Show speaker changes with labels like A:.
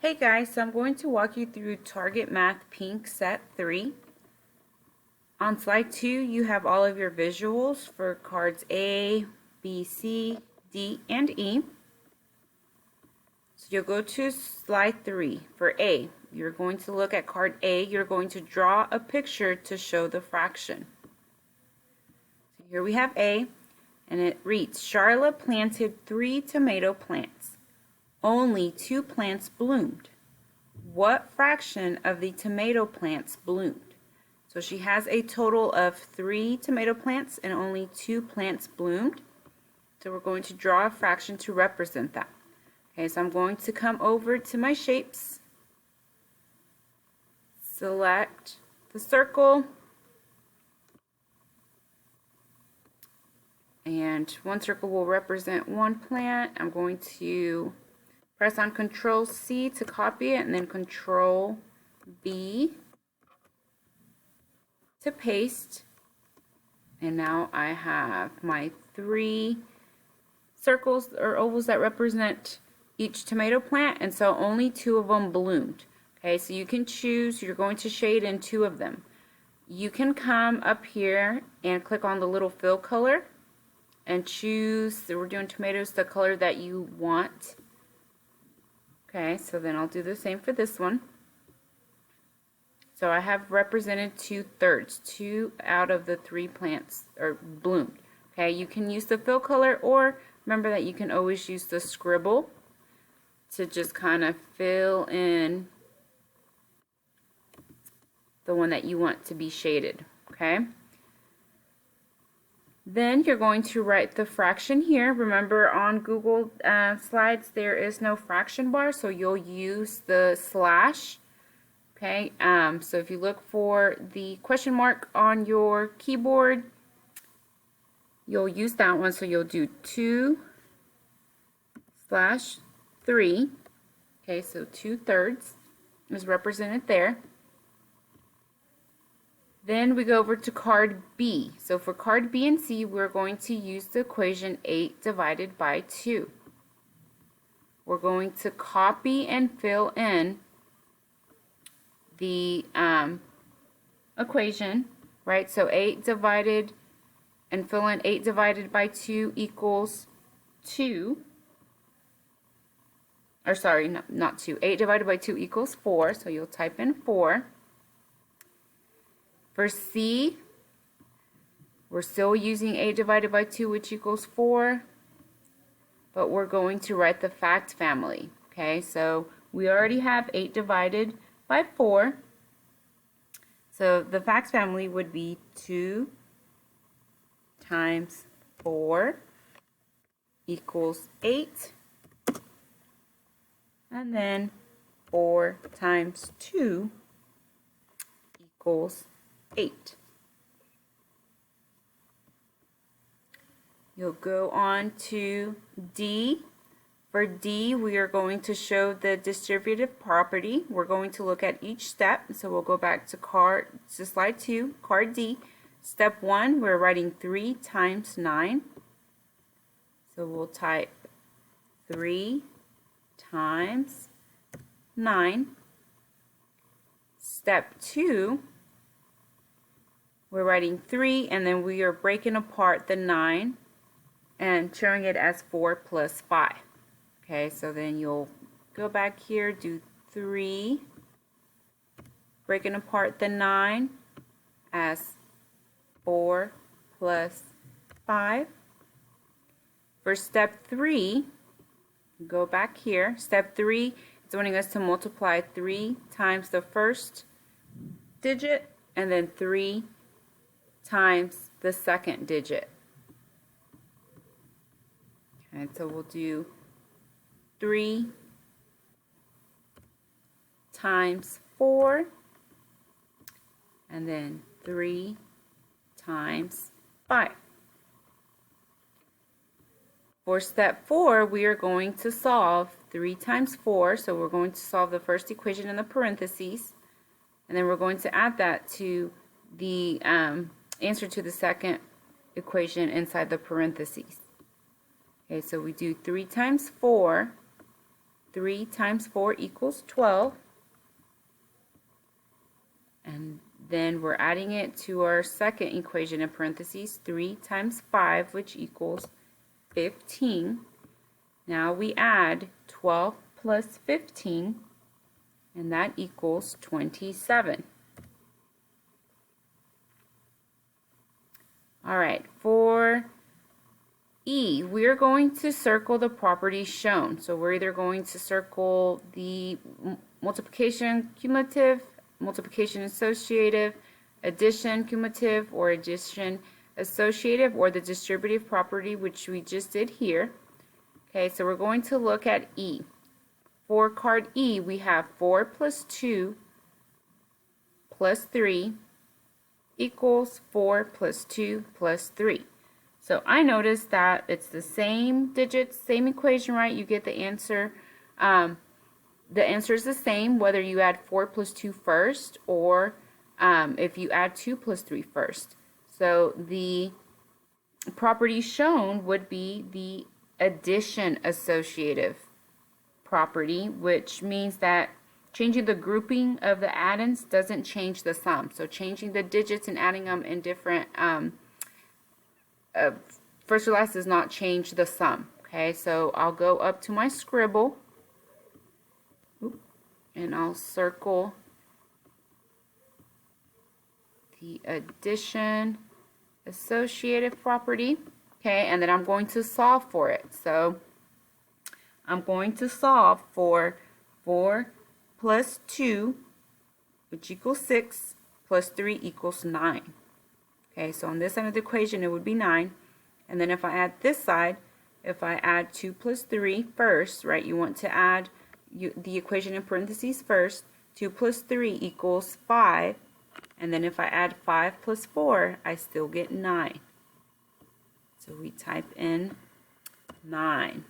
A: Hey guys, so I'm going to walk you through Target Math Pink Set 3. On slide 2, you have all of your visuals for cards A, B, C, D, and E. So you'll go to slide 3. For A, you're going to look at card A. You're going to draw a picture to show the fraction. So here we have A, and it reads, Charla planted 3 tomato plants. Only 2 plants bloomed. What fraction of the tomato plants bloomed? So she has a total of 3 tomato plants and only 2 plants bloomed. So we're going to draw a fraction to represent that. Okay, so I'm going to come over to my shapes, select the circle, and one circle will represent one plant. I'm going to press on Control C to copy it and then Control B to paste. And now I have my 3 circles or ovals that represent each tomato plant, and so only 2 of them bloomed. Okay, so you can choose, you're going to shade in 2 of them. You can come up here and click on the little fill color and choose, so we're doing tomatoes, the color that you want. Okay, so then I'll do the same for this one. So I have represented 2/3. 2 out of the 3 plants are bloomed. Okay, you can use the fill color, or remember that you can always use the scribble to just kind of fill in the one that you want to be shaded. Okay. Then you're going to write the fraction here. Remember on Google Slides there is no fraction bar, so you'll use the slash. Okay, so if you look for the question mark on your keyboard, you'll use that one, so you'll do 2/3. Okay, so 2/3 is represented there. Then we go over to card B. So for card B and C, we're going to use the equation 8 divided by 2. We're going to copy and fill in the equation, right? So 8 divided, and fill in 8 divided by 2 equals 2. Or sorry, not 2. 8 divided by 2 equals 4, so you'll type in 4. For C, we're still using 8 divided by 2, which equals 4, but we're going to write the fact family. Okay, so we already have 8 divided by 4. So the facts family would be 2 times 4 equals 8. And then 4 times 2 equals 8. You'll go on to D. For D, we are going to show the distributive property. We're going to look at each step. So we'll go back to slide 2, card D. Step 1, we're writing 3 times 9. So we'll type 3 times 9. Step 2, we're writing 3, and then we are breaking apart the 9 and showing it as 4 plus 5. Okay, so then you'll go back here, do 3, breaking apart the 9 as 4 plus 5. For step 3, go back here. Step 3 is wanting us to multiply 3 times the first digit and then 3 times the second digit. Okay, so we'll do 3 times 4 and then 3 times 5. For step 4, we are going to solve 3 times 4, so we're going to solve the first equation in the parentheses, and then we're going to add that to the answer to the second equation inside the parentheses. Okay, so we do 3 times 4 3 times 4 equals 12. And then we're adding it to our second equation in parentheses, 3 times 5, which equals 15. Now we add 12 plus 15, and that equals 27. All right, for E, we're going to circle the properties shown. So we're either going to circle the multiplication cumulative, multiplication associative, addition cumulative, or addition associative, or the distributive property, which we just did here. Okay, so we're going to look at E. For card E, we have 4 plus 2 plus 3 equals 4 plus 2 plus 3. So I noticed that it's the same digits, same equation, right? You get the answer. The answer is the same whether you add 4 plus 2 first or if you add 2 plus 3 first. So the property shown would be the addition associative property, which means that changing the grouping of the addends doesn't change the sum. So changing the digits and adding them in different first or last does not change the sum. Okay, so I'll go up to my scribble. And I'll circle the addition associative property. Okay, and then I'm going to solve for it. So I'm going to solve for 4 plus 2, which equals 6, plus 3 equals 9. Okay, so on this side of the equation, it would be 9. And then if I add this side, if I add 2 plus 3 first, right, you want to add the equation in parentheses first. 2 plus 3 equals 5. And then if I add 5 plus 4, I still get 9. So we type in 9.